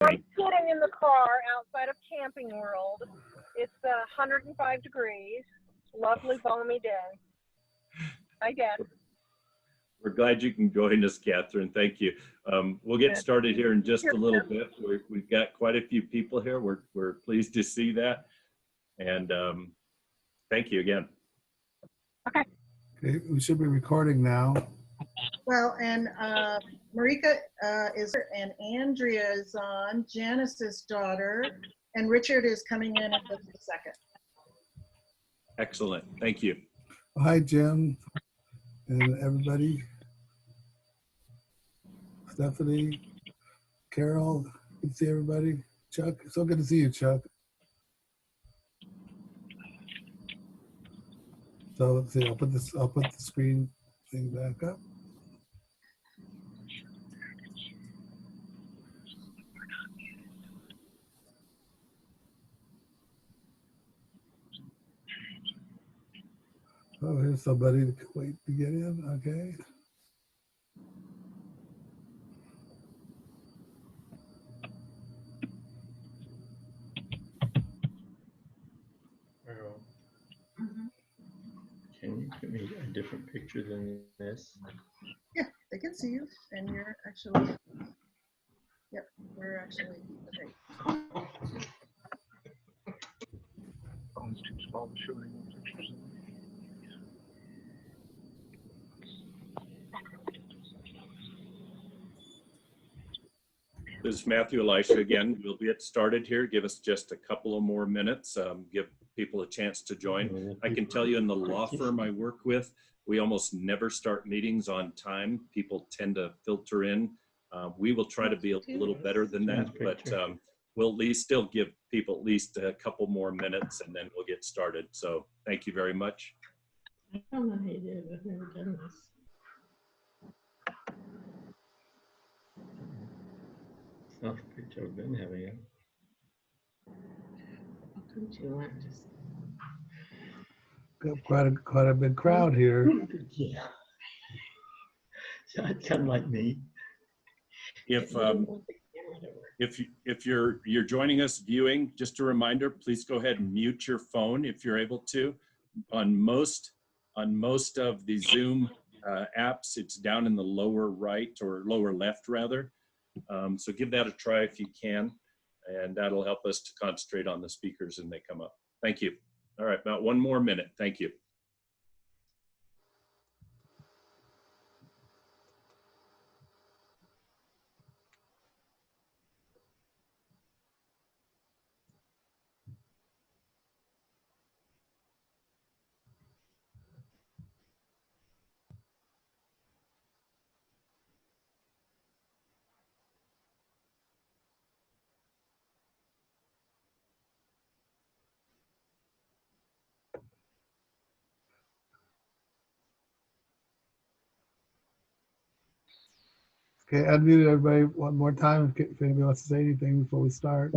I'm sitting in the car outside of Camping World. It's 105 degrees. Lovely, balmy day. Hi, Dad. We're glad you can join us, Catherine. Thank you. We'll get started here in just a little bit. We've got quite a few people here. We're pleased to see that. And thank you again. Okay. Okay, we should be recording now. Well, and Marika is here, and Andrea is on, Janice's daughter, and Richard is coming in just a second. Excellent. Thank you. Hi, Jim and everybody. Stephanie, Carol, good to see everybody. Chuck, so good to see you, Chuck. So let's see, I'll put the screen thing back up. Oh, here's somebody to wait to get in. Okay. Can you give me a different picture than this? Yeah, they can see you, and you're actually, yep, we're actually, okay. This is Matthew Elisha again. We'll get started here. Give us just a couple of more minutes. Give people a chance to join. I can tell you in the law firm I work with, we almost never start meetings on time. People tend to filter in. We will try to be a little better than that, but we'll at least still give people at least a couple more minutes and then we'll get started. So thank you very much. I don't know how you did. I've never done this. Not the picture I've been having it. How come you want just Got quite a big crowd here. yeah. So it's kind of like me. If you're joining us viewing, just a reminder, please go ahead and mute your phone if you're able to. On most of the Zoom apps, it's down in the lower right or lower left rather. So give that a try if you can, and that'll help us to concentrate on the speakers and they come up. Thank you. All right, about one more minute. Thank you. Okay, unmute everybody one more time if anybody wants to say anything before we start.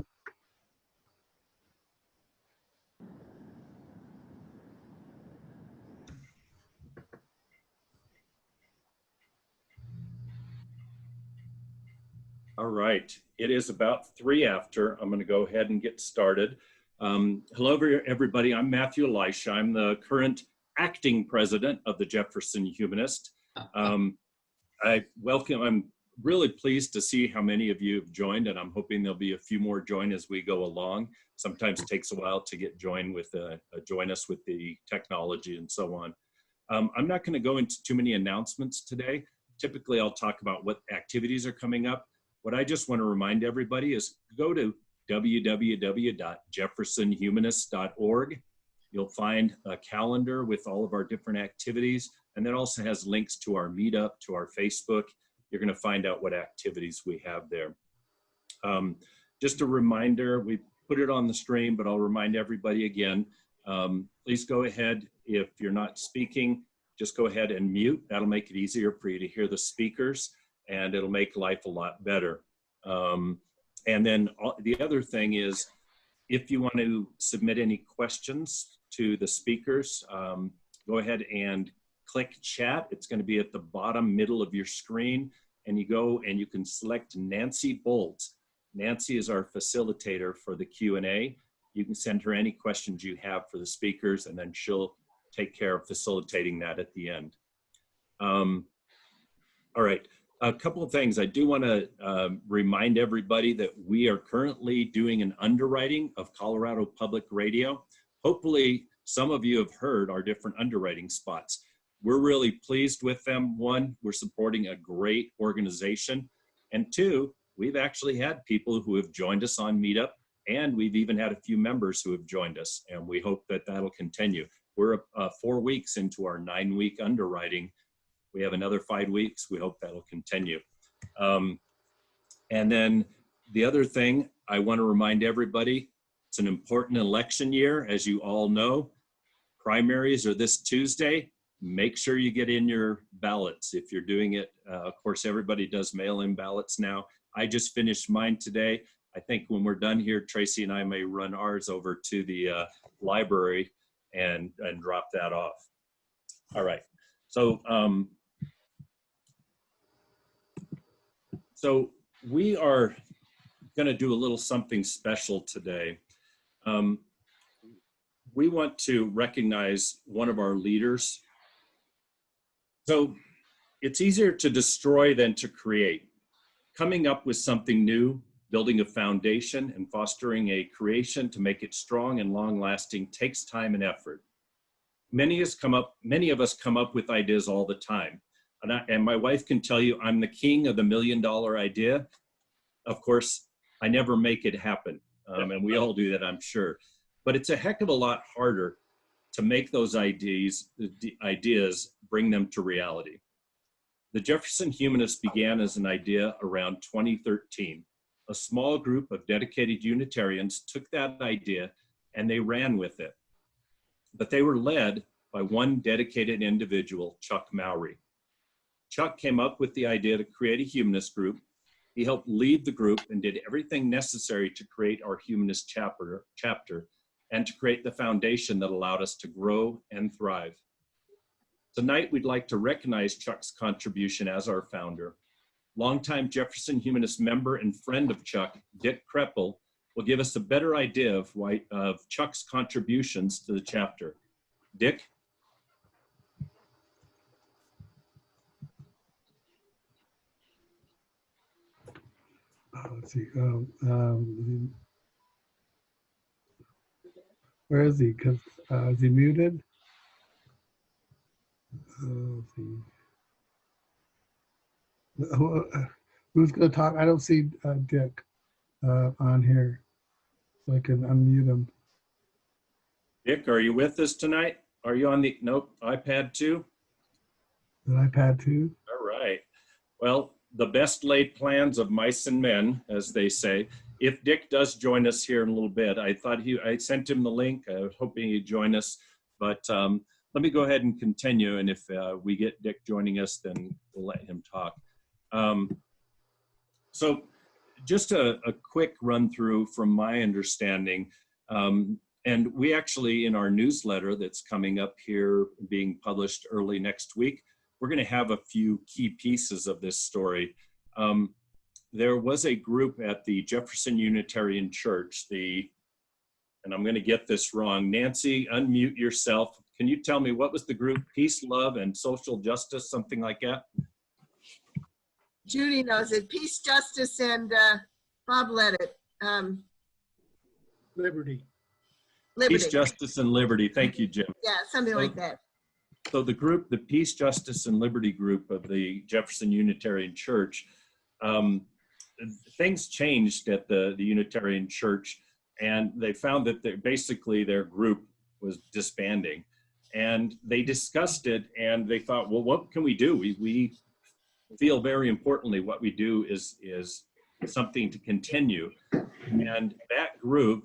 All right, it is about 3 after. I'm going to go ahead and get started. Hello, everybody. I'm Matthew Elisha. I'm the current acting president of the Jefferson Humanist. I'm really pleased to see how many of you have joined, and I'm hoping there'll be a few more join as we go along. Sometimes it takes a while to get join us with the technology and so on. I'm not going to go into too many announcements today. Typically, I'll talk about what activities are coming up. What I just want to remind everybody is go to www.jeffersonhumanists.org. You'll find a calendar with all of our different activities, and that also has links to our meetup, to our Facebook. You're going to find out what activities we have there. Just a reminder, we put it on the stream, but I'll remind everybody again, please go ahead. If you're not speaking, just go ahead and mute. That'll make it easier for you to hear the speakers, and it'll make life a lot better. And then the other thing is, if you want to submit any questions to the speakers, go ahead and click chat. It's going to be at the bottom middle of your screen, and you go and you can select Nancy Bolt. Nancy is our facilitator for the Q&A. You can send her any questions you have for the speakers, and then she'll take care of facilitating that at the end. All right, a couple of things. I do want to remind everybody that we are currently doing an underwriting of Colorado Public Radio. Hopefully, some of you have heard our different underwriting spots. We're really pleased with them. One, we're supporting a great organization. And two, we've actually had people who have joined us on Meetup, and we've even had a few members who have joined us, and we hope that that'll continue. We're 4 weeks into our 9-week underwriting. We have another 5 weeks. We hope that'll continue. And then the other thing I want to remind everybody, it's an important election year, as you all know. Primaries are this Tuesday. Make sure you get in your ballots if you're doing it. Of course, everybody does mail-in ballots now. I just finished mine today. I think when we're done here, Tracy and I may run ours over to the library and drop that off. All right. So we are going to do a little something special today. We want to recognize one of our leaders. So it's easier to destroy than to create. Coming up with something new, building a foundation, and fostering a creation to make it strong and long-lasting takes time and effort. Many of us come up with ideas all the time. And my wife can tell you I'm the king of the $1 million idea. Of course, I never make it happen. And we all do that, I'm sure. But it's a heck of a lot harder to make those ideas bring them to reality. The Jefferson Humanists began as an idea around 2013. A small group of dedicated Unitarians took that idea and they ran with it. But they were led by one dedicated individual, Chuck Mowry. Chuck came up with the idea to create a humanist group. He helped lead the group and did everything necessary to create our humanist chapter and to create the foundation that allowed us to grow and thrive. Tonight, we'd like to recognize Chuck's contribution as our founder. Longtime Jefferson Humanist member and friend of Chuck, Dick Kreppel, will give us a better idea of Chuck's contributions to the chapter. Dick? Let's see. Where is he? Is he muted? Let's see. Who's going to talk? I don't see Dick on here, so I can unmute him. Dick, are you with us tonight? Are you on the, nope, iPad 2? An iPad 2? All right. Well, the best laid plans of mice and men, as they say. If Dick does join us here in a little bit, I sent him the link. I was hoping he'd join us, but let me go ahead and continue. And if we get Dick joining us, then we'll let him talk. So just a quick run through from my understanding. And we actually, in our newsletter that's coming up here, being published early next week, we're going to have a few key pieces of this story. There was a group at the Jefferson Unitarian Church, and I'm going to get this wrong. Nancy, unmute yourself. Can you tell me what was the group? Peace, Love, and Social Justice, something like that? Judy knows it. Peace, Justice, and Bob led it. Liberty. Peace, Justice, and Liberty. Thank you, Jim. Yeah, something like that. So the group, the Peace, Justice, and Liberty group of the Jefferson Unitarian Church, things changed at the Unitarian Church, and they found that basically their group was disbanding. And they discussed it, and they thought, well, what can we do? We feel very importantly what we do is something to continue. And that group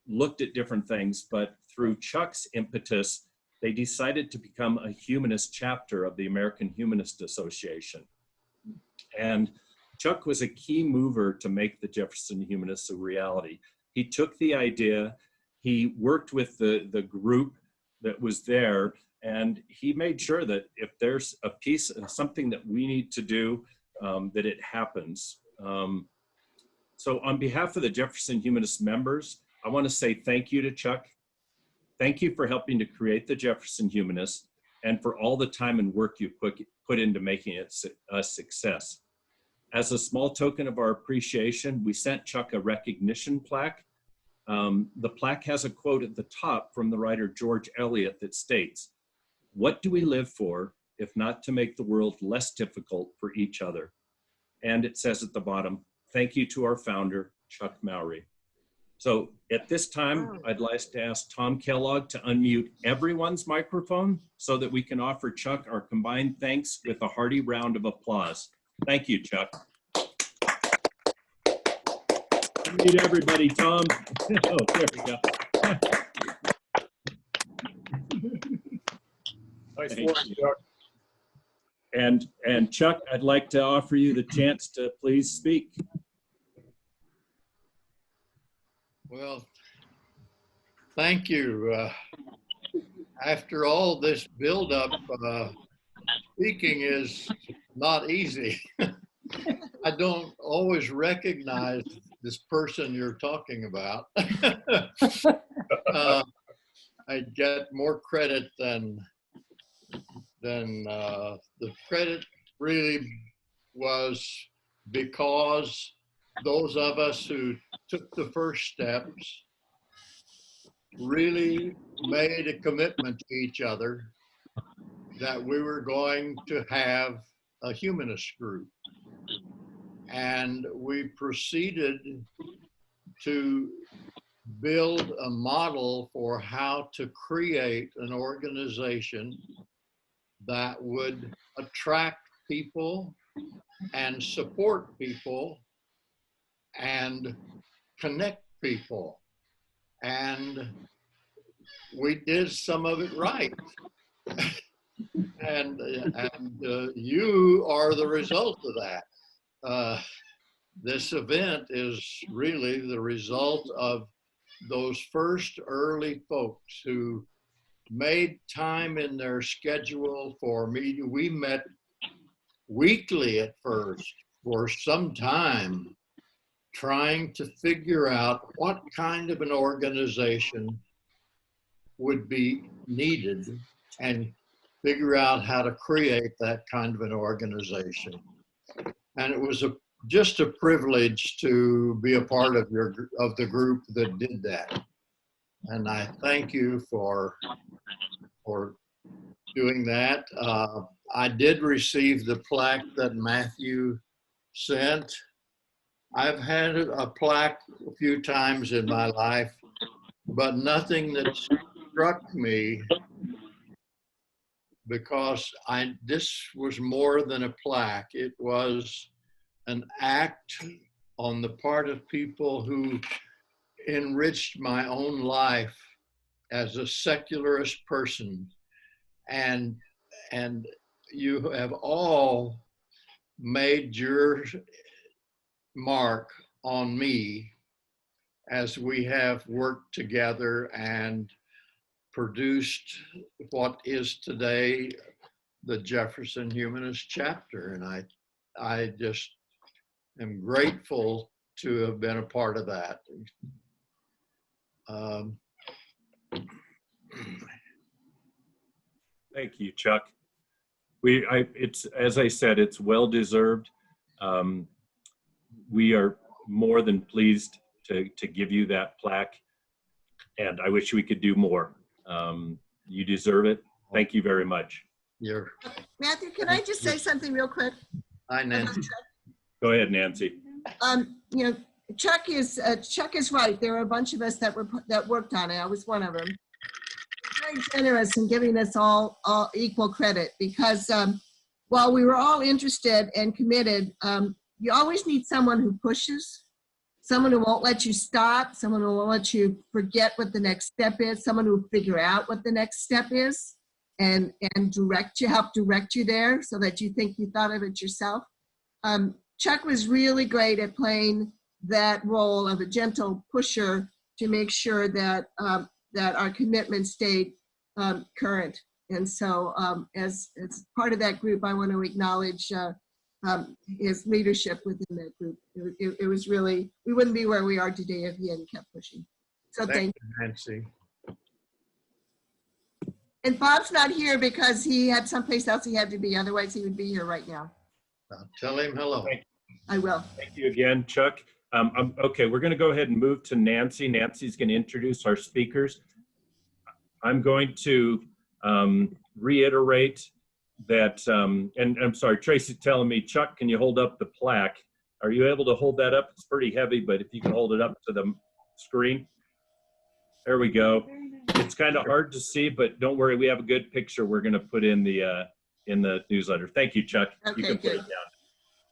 looked at different things, but through Chuck's impetus, they decided to become a humanist chapter of the American Humanist Association. And Chuck was a key mover to make the Jefferson Humanists a reality. He took the idea, he worked with the group that was there, and he made sure that if there's a piece, something that we need to do, that it happens. So on behalf of the Jefferson Humanist members, I want to say thank you to Chuck. Thank you for helping to create the Jefferson Humanists and for all the time and work you put into making it a success. As a small token of our appreciation, we sent Chuck a recognition plaque. The plaque has a quote at the top from the writer George Eliot that states, "What do we live for if not to make the world less difficult for each other?" And it says at the bottom, "Thank you to our founder, Chuck Mowry." So at this time, I'd like to ask Tom Kellogg to unmute everyone's microphone so that we can offer Chuck our combined thanks with a hearty round of applause. Thank you, Chuck. Meet everybody, Tom. Oh, there we go. Nice Thank work, you. Chuck. And Chuck, I'd like to offer you the chance to please speak. Well, thank you. After all this buildup, speaking is not easy. I don't always recognize this person you're talking about. I get more credit than the credit really was because those of us who took the first steps really made a commitment to each other that we were going to have a humanist group. And we proceeded to build a model for how to create an organization that would attract people and support people and connect people. And we did some of it right. and you are the result of that. This event is really the result of those first early folks who made time in their schedule for me. We met weekly at first for some time, trying to figure out what kind of an organization would be needed and figure out how to create that kind of an organization. And it was just a privilege to be a part of the group that did that. And I thank you for doing that. I did receive the plaque that Matthew sent. I've had a plaque a few times in my life, but nothing that struck me, because this was more than a plaque. It was an act on the part of people who enriched my own life as a secularist person. And you have all made your mark on me as we have worked together and produced what is today the Jefferson Humanist chapter. And I just am grateful to have been a part of that. Thank you, Chuck. It's, as I said, it's well-deserved. We are more than pleased to give you that plaque, and I wish we could do more. You deserve it. Thank you very much. Matthew, can I just say something real quick? Hi, Nancy. Go ahead, Nancy. You know, Chuck is right. There are a bunch of us that worked on it. I was one of them. Very generous in giving us all equal credit, because while we were all interested and committed, you always need someone who pushes, someone who won't let you stop, someone who won't let you forget what the next step is, someone who will figure out what the next step is and help direct you there so that you think you thought of it yourself. Chuck was really great at playing that role of a gentle pusher to make sure that that our commitment stayed current. And so as part of that group, I want to acknowledge his leadership within that group. It was really, we wouldn't be where we are today if he hadn't kept pushing. So thank you. Nancy. And Bob's not here because he had someplace else he had to be. Otherwise, he would be here right now. Tell him hello. I will. Thank you again, Chuck. Okay, we're going to go ahead and move to Nancy. Nancy's going to introduce our speakers. I'm going to reiterate that, and I'm sorry, Tracy's telling me, Chuck, can you hold up the plaque? Are you able to hold that up? It's pretty heavy, but if you can hold it up to the screen. There we go. It's kind of hard to see, but don't worry, we have a good picture we're going to put in the newsletter. Thank you, Chuck. Okay, you can put good. it down.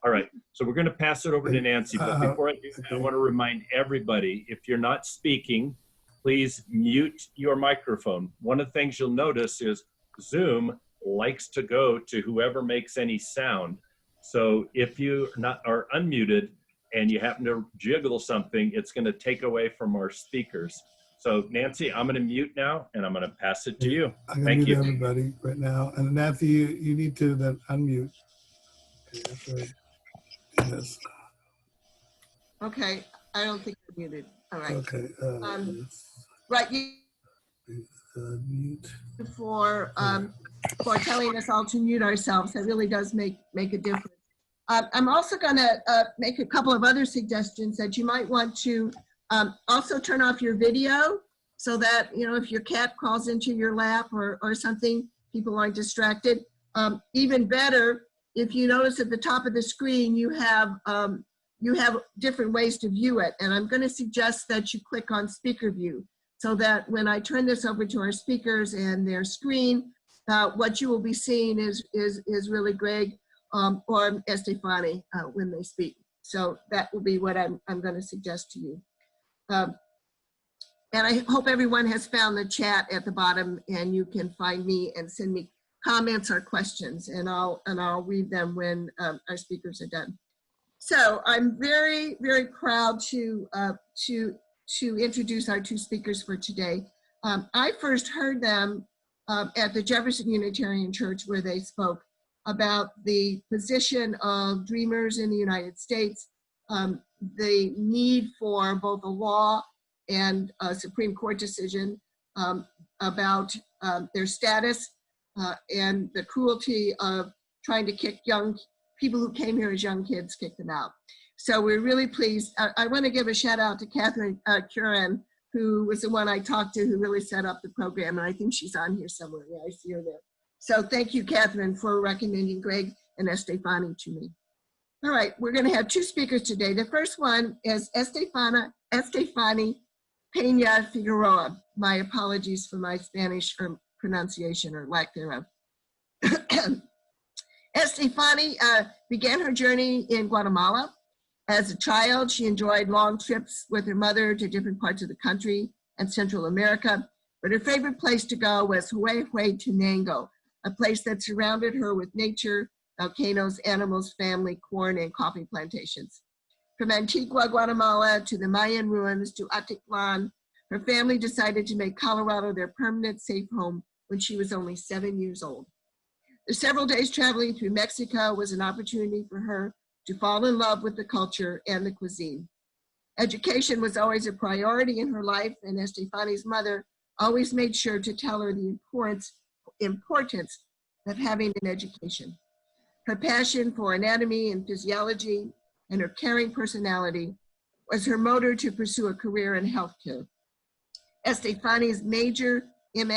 All right, so we're going to pass it over to Nancy, but before I do that, I want to remind everybody, if you're not speaking, please mute your microphone. One of the things you'll notice is Zoom likes to go to whoever makes any sound. So if you are unmuted and you happen to jiggle something, it's going to take away from our speakers. So Nancy, I'm going to mute now and I'm going to pass it to you. I'm going Thank to mute you. everybody right now. And Nancy, you need to then unmute. Okay, that's right. Yes. Okay, I don't think you're muted. All right. Okay. Right, you Mute. for telling us all to mute ourselves. That really does make a difference. I'm also going to make a couple of other suggestions that you might want to also turn off your video so that, you know, if your cat crawls into your lap or something, people aren't distracted. Even better, if you notice at the top of the screen, you have different ways to view it. And I'm going to suggest that you click on speaker view so that when I turn this over to our speakers and their screen, what you will be seeing is really Greg or Estéfani when they speak. So that will be what I'm going to suggest to you. And I hope everyone has found the chat at the bottom and you can find me and send me comments or questions, and I'll read them when our speakers are done. So I'm very, very proud to introduce our two speakers for today. I first heard them at the Jefferson Unitarian Church, where they spoke about the position of dreamers in the United States, the need for both a law and a Supreme Court decision about their status and the cruelty of trying to kick young people who came here as young kids, kick them out. So we're really pleased. I want to give a shout out to Catherine Curran, who was the one I talked to who really set up the program. And I think she's on here somewhere. Yeah, I see her there. So thank you, Catherine, for recommending Greg and Estéfani to me. All right, we're going to have two speakers today. The first one is Estéfani Peña-Figueroa. My apologies for my Spanish pronunciation or lack thereof. Estéfani began her journey in Guatemala. As a child, she enjoyed long trips with her mother to different parts of the country and Central America, but her favorite place to go was Huehuetenango, a place that surrounded her with nature, volcanoes, animals, family, corn, and coffee plantations. From Antigua, Guatemala to the Mayan ruins to Atitlan, her family decided to make Colorado their permanent safe home when she was only 7 years old. The several days traveling through Mexico was an opportunity for her to fall in love with the culture and the cuisine. Education was always a priority in her life, and Estéfani's mother always made sure to tell her the importance of having an education. Her passion for anatomy and physiology and her caring personality was her motor to pursue a career in healthcare. Estéfani's major at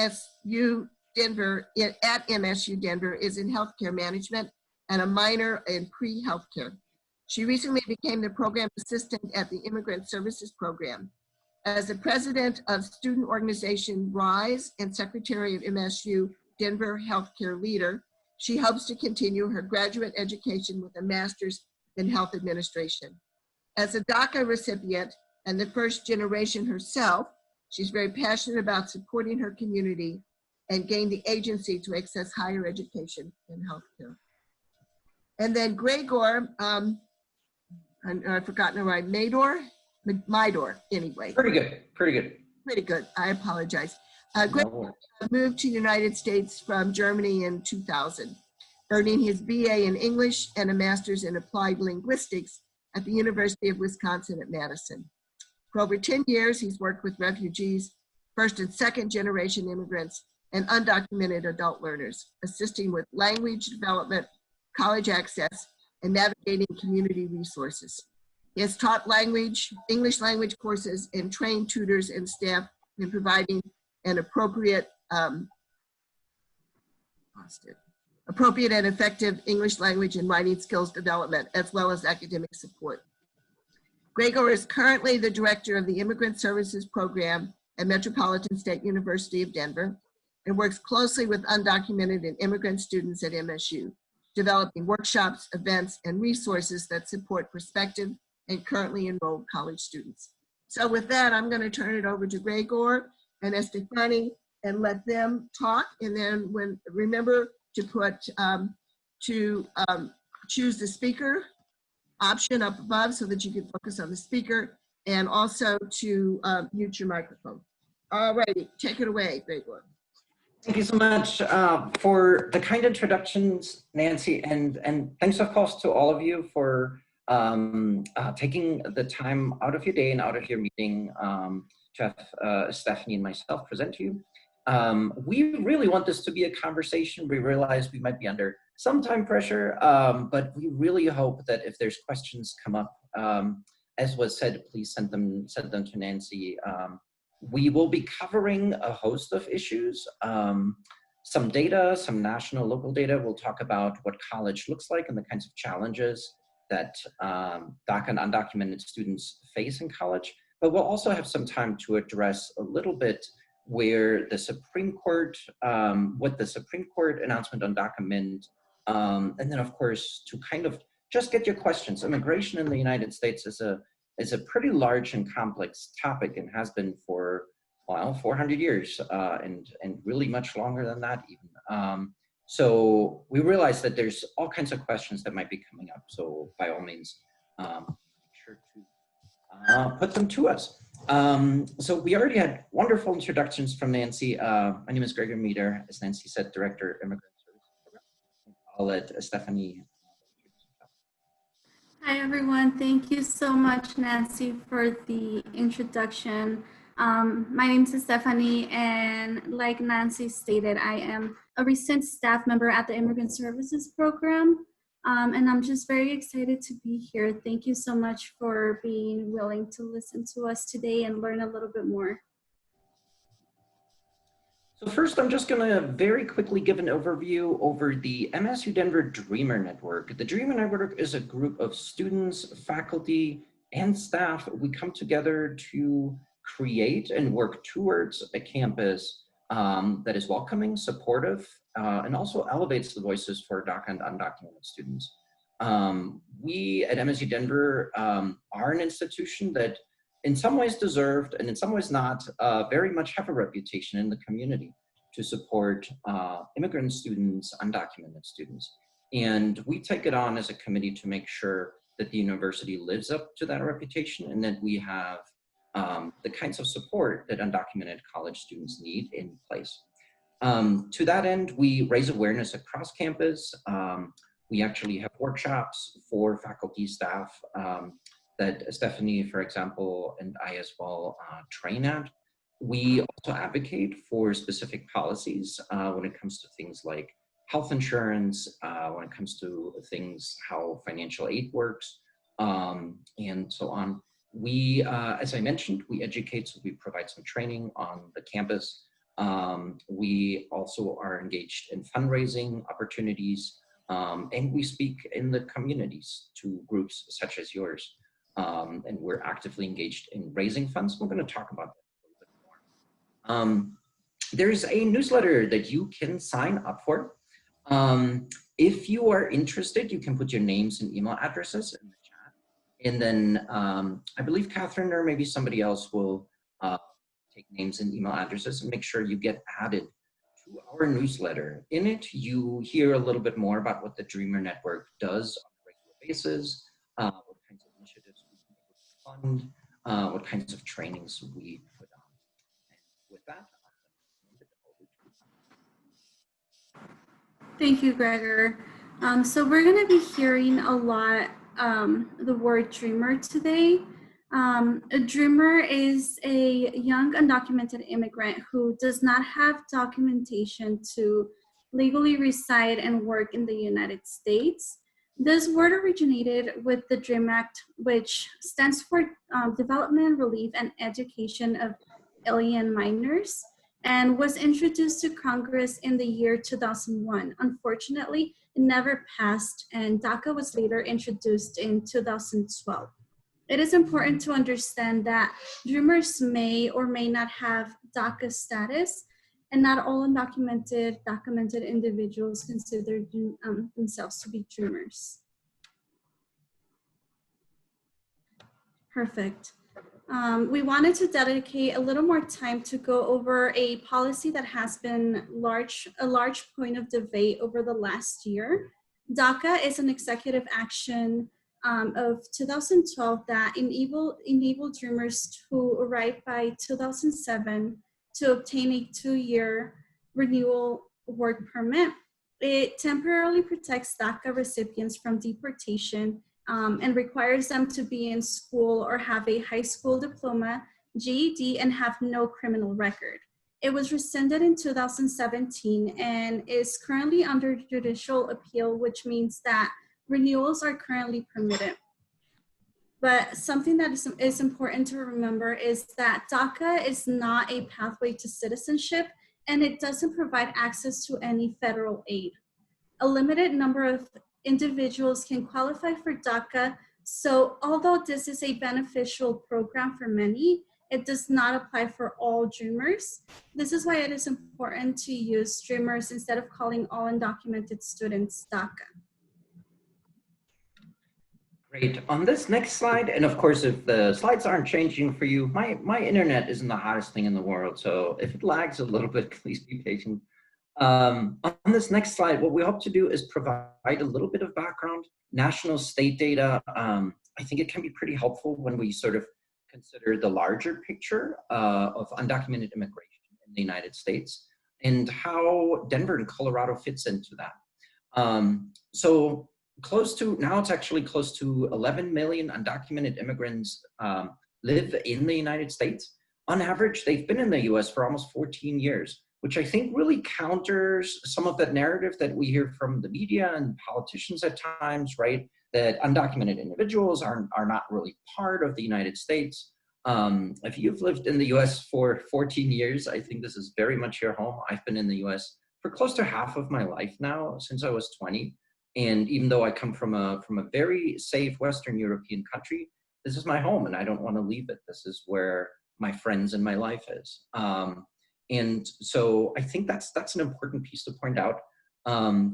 MSU Denver is in healthcare management and a minor in pre-healthcare. She recently became the program assistant at the Immigrant Services program. As the president of student organization RISE and secretary of MSU Denver Healthcare Leader, she hopes to continue her graduate education with a master's in health administration. As a DACA recipient and the first generation herself, she's very passionate about supporting her community and gain the agency to access higher education and healthcare. And then Gregor, I've forgotten the right, Mieder, anyway. Pretty good, pretty good. Pretty good, I apologize. Gregor moved to the United States from Germany in 2000. earning his BA in English and a master's in applied linguistics at the University of Wisconsin at Madison. For over 10 years, he's worked with refugees, first and second generation immigrants, and undocumented adult learners, assisting with language development, college access, and navigating community resources. He has taught English language courses and trained tutors and staff in providing an appropriate and effective English language and writing skills development, as well as academic support. Gregor is currently the director of the Immigrant Services program at Metropolitan State University of Denver and works closely with undocumented and immigrant students at MSU, developing workshops, events, and resources that support prospective and currently enrolled college students. So with that, I'm going to turn it over to Gregor and Estéfani and let them talk. And then remember to choose the speaker option up above so that you can focus on the speaker, and also to mute your microphone. All righty, take it away, Gregor. Thank you so much for the kind introductions, Nancy, and thanks of course to all of you for taking the time out of your day and out of your meeting to have Stephanie and myself present to you. We really want this to be a conversation. We realize we might be under some time pressure, but we really hope that if there's questions come up, as was said, please send them to Nancy. We will be covering a host of issues, some data, some national, local data. We'll talk about what college looks like and the kinds of challenges that DACA and undocumented students face in college. But we'll also have some time to address a little bit where the Supreme Court, what the Supreme Court announcement on DACA meant, and then of course to kind of just get your questions. Immigration in the United States is a pretty large and complex topic and has been for, well, 400 years and really much longer than that even. So we realize that there's all kinds of questions that might be coming up. So by all means, make sure to put them to us. So we already had wonderful introductions from Nancy. My name is Gregor Mieder, as Nancy said, Director, Immigrant Services. I'll let Estéfani. Hi, everyone. Thank you so much, Nancy, for the introduction. My name is Estéfani, and like Nancy stated, I am a recent staff member at the Immigrant Services program, and I'm just very excited to be here. Thank you so much for being willing to listen to us today and learn a little bit more. So first, I'm just going to very quickly give an overview over the MSU Denver Dreamer Network. The Dreamer Network is a group of students, faculty, and staff. We come together to create and work towards a campus that is welcoming, supportive, and also elevates the voices for DACA and undocumented students. We at MSU Denver are an institution that in some ways deserved and in some ways not, very much have a reputation in the community to support immigrant students, undocumented students. And we take it on as a committee to make sure that the university lives up to that reputation and that we have the kinds of support that undocumented college students need in place. To that end, we raise awareness across campus. We actually have workshops for faculty, staff, that Stephanie, for example, and I as well train at. We also advocate for specific policies when it comes to things like health insurance, when it comes to things, how financial aid works, and so on. We, as I mentioned, we educate, so we provide some training on the campus. We also are engaged in fundraising opportunities, and we speak in the communities to groups such as yours. And we're actively engaged in raising funds. We're going to talk about that a little bit more. There's a newsletter that you can sign up for. If you are interested, you can put your names and email addresses in the chat. And then I believe Catherine or maybe somebody else will take names and email addresses and make sure you get added to our newsletter. In it, you hear a little bit more about what the Dreamer Network does on a regular basis, what kinds of initiatives we can fund, what kinds of trainings we put on. And with that, Thank you, Gregor. So we're going to be hearing a lot the word dreamer today. A dreamer is a young undocumented immigrant who does not have documentation to legally reside and work in the United States. This word originated with the DREAM Act, which stands for Development, Relief, and Education of Alien Minors, and was introduced to Congress in the year 2001. Unfortunately, it never passed, and DACA was later introduced in 2012. It is important to understand that dreamers may or may not have DACA status, and not all documented individuals consider themselves to be dreamers. Perfect. We wanted to dedicate a little more time to go over a policy that has been a large point of debate over the last year. DACA is an executive action of 2012 that enabled dreamers who arrived by 2007 to obtain a 2-year renewal work permit. It temporarily protects DACA recipients from deportation and requires them to be in school or have a high school diploma, GED, and have no criminal record. It was rescinded in 2017 and is currently under judicial appeal, which means that renewals are currently permitted. But something that is important to remember is that DACA is not a pathway to citizenship, and it doesn't provide access to any federal aid. A limited number of individuals can qualify for DACA, so although this is a beneficial program for many, it does not apply for all dreamers. This is why it is important to use dreamers instead of calling all undocumented students DACA. Great. On this next slide, and of course, if the slides aren't changing for you, my internet isn't the hottest thing in the world, so if it lags a little bit, please be patient. On this next slide, what we hope to do is provide a little bit of background. National state data, I think it can be pretty helpful when we sort of consider the larger picture of undocumented immigration in the United States and how Denver and Colorado fits into that. So now it's actually close to 11 million undocumented immigrants live in the United States. On average, they've been in the US for almost 14 years, which I think really counters some of that narrative that we hear from the media and politicians at times, right? That undocumented individuals are not really part of the United States. If you've lived in the US for 14 years, I think this is very much your home. I've been in the US for close to half of my life now, since I was 20. And even though I come from a very safe Western European country, this is my home and I don't want to leave it. This is where my friends and my life is. And so I think that's an important piece to point out.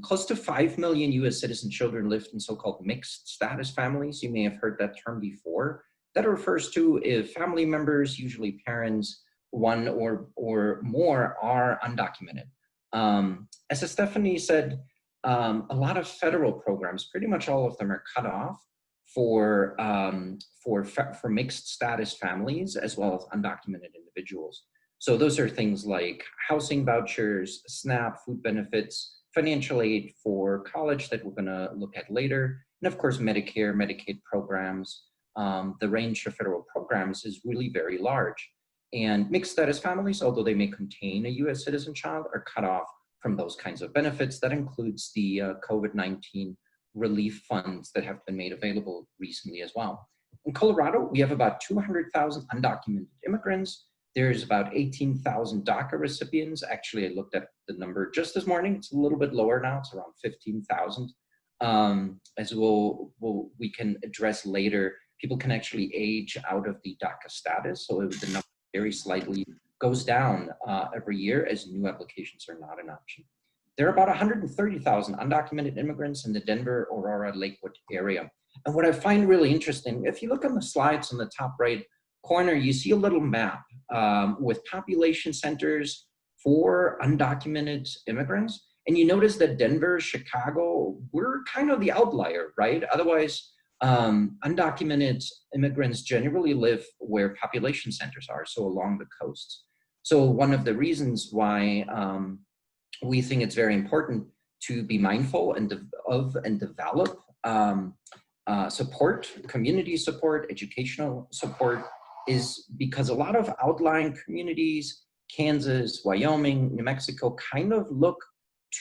Close to 5 million US citizen children lived in so-called mixed status families. You may have heard that term before. That refers to if family members, usually parents, one or more, are undocumented. As Estéfani said, a lot of federal programs, pretty much all of them, are cut off for mixed status families as well as undocumented individuals. So those are things like housing vouchers, SNAP, food benefits, financial aid for college that we're going to look at later, and of course Medicare, Medicaid programs. The range of federal programs is really very large. And mixed status families, although they may contain a US citizen child, are cut off from those kinds of benefits. That includes the COVID-19 relief funds that have been made available recently as well. In Colorado, we have about 200,000 undocumented immigrants. There's about 18,000 DACA recipients. Actually, I looked at the number just this morning. It's a little bit lower now. It's around 15,000. As we can address later, people can actually age out of the DACA status. So the number very slightly goes down every year as new applications are not an option. There are about 130,000 undocumented immigrants in the Denver, Aurora, Lakewood area. And what I find really interesting, if you look on the slides on the top right corner, you see a little map with population centers for undocumented immigrants. And you notice that Denver, Chicago, we're kind of the outlier, right? Otherwise, undocumented immigrants generally live where population centers are, so along the coasts. So one of the reasons why we think it's very important to be mindful and develop support, community support, educational support, is because a lot of outlying communities, Kansas, Wyoming, New Mexico, kind of look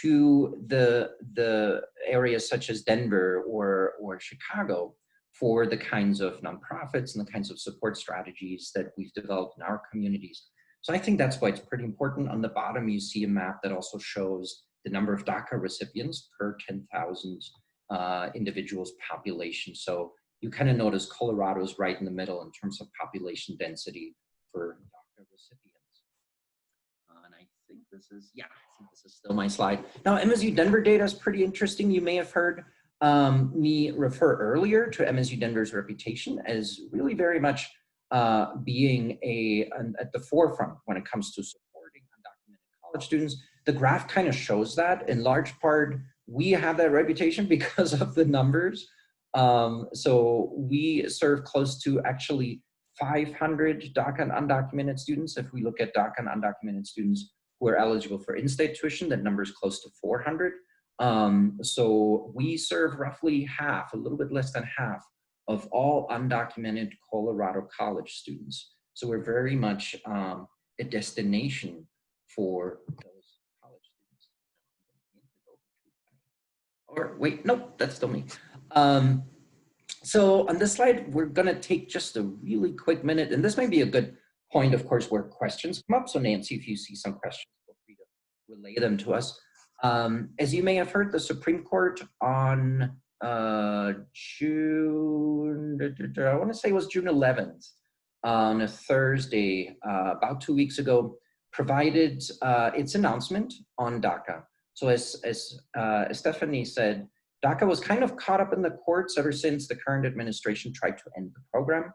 to the areas such as Denver or Chicago for the kinds of nonprofits and the kinds of support strategies that we've developed in our communities. So I think that's why it's pretty important. On the bottom, you see a map that also shows the number of DACA recipients per 10,000 individuals population. So you kind of notice Colorado's right in the middle in terms of population density for DACA recipients. And I think this is, yeah, I think this is still my slide. Now, MSU Denver data is pretty interesting. You may have heard me refer earlier to MSU Denver's reputation as really very much being at the forefront when it comes to supporting undocumented college students. The graph kind of shows that. In large part, we have that reputation because of the numbers. So we serve close to actually 500 DACA and undocumented students. If we look at DACA and undocumented students who are eligible for in-state tuition, that number is close to 400. So we serve roughly half, a little bit less than half, of all undocumented Colorado college students. So we're very much a destination for those college students. Or wait, nope, that's still me. So on this slide, we're gonna take just a really quick minute, and this may be a good point, of course, where questions come up. So Nancy, if you see some questions, feel free to relay them to us. As you may have heard, the Supreme Court on June, I want to say it was June 11th, on a Thursday, about 2 weeks ago, provided its announcement on DACA. So as Estéfani said, DACA was kind of caught up in the courts ever since the current administration tried to end the program.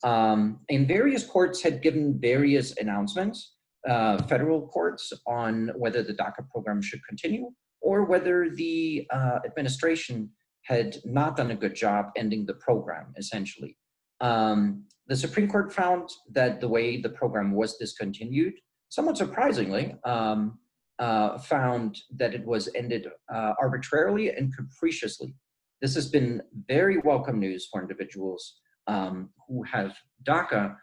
And various courts had given various announcements, federal courts, on whether the DACA program should continue or whether the administration had not done a good job ending the program, essentially. The Supreme Court found that the way the program was discontinued, somewhat surprisingly, found that it was ended arbitrarily and capriciously. This has been very welcome news for individuals who have DACA,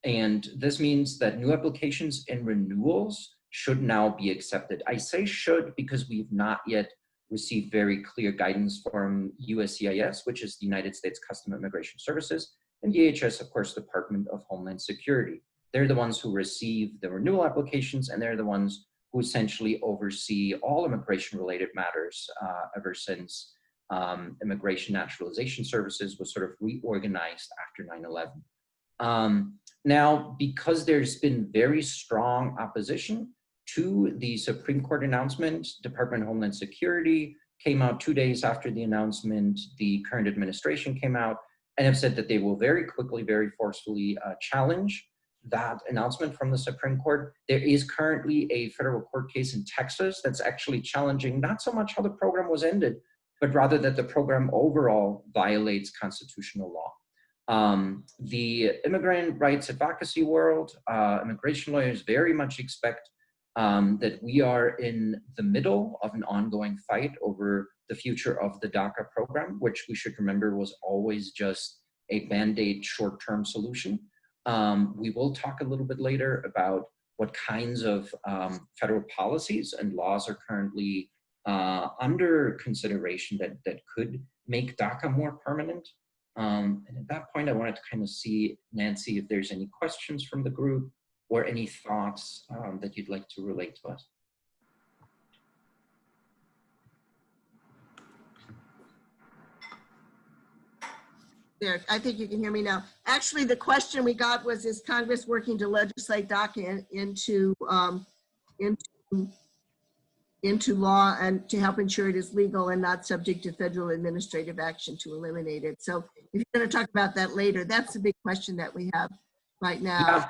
and this means that new applications and renewals should now be accepted. I say should because we've not yet received very clear guidance from USCIS, which is the United States Customs and Immigration Services, and DHS, of course, Department of Homeland Security. They're the ones who receive the renewal applications, and they're the ones who essentially oversee all immigration-related matters ever since Immigration Naturalization Services was sort of reorganized after 9/11. Now, because there's been very strong opposition to the Supreme Court announcement, Department of Homeland Security came out 2 days after the announcement. The current administration came out and have said that they will very quickly, very forcefully challenge that announcement from the Supreme Court. There is currently a federal court case in Texas that's actually challenging not so much how the program was ended, but rather that the program overall violates constitutional law. The immigrant rights advocacy world, immigration lawyers very much expect that we are in the middle of an ongoing fight over the future of the DACA program, which we should remember was always just a Band-Aid short-term solution. We will talk a little bit later about what kinds of federal policies and laws are currently under consideration that could make DACA more permanent. And at that point, I wanted to kind of see, Nancy, if there's any questions from the group or any thoughts that you'd like to relate to us. There, I think you can hear me now. Actually, the question we got was, is Congress working to legislate DACA into law and to help ensure it is legal and not subject to federal administrative action to eliminate it? So if you're going to talk about that later, that's the big question that we have right now. Yeah.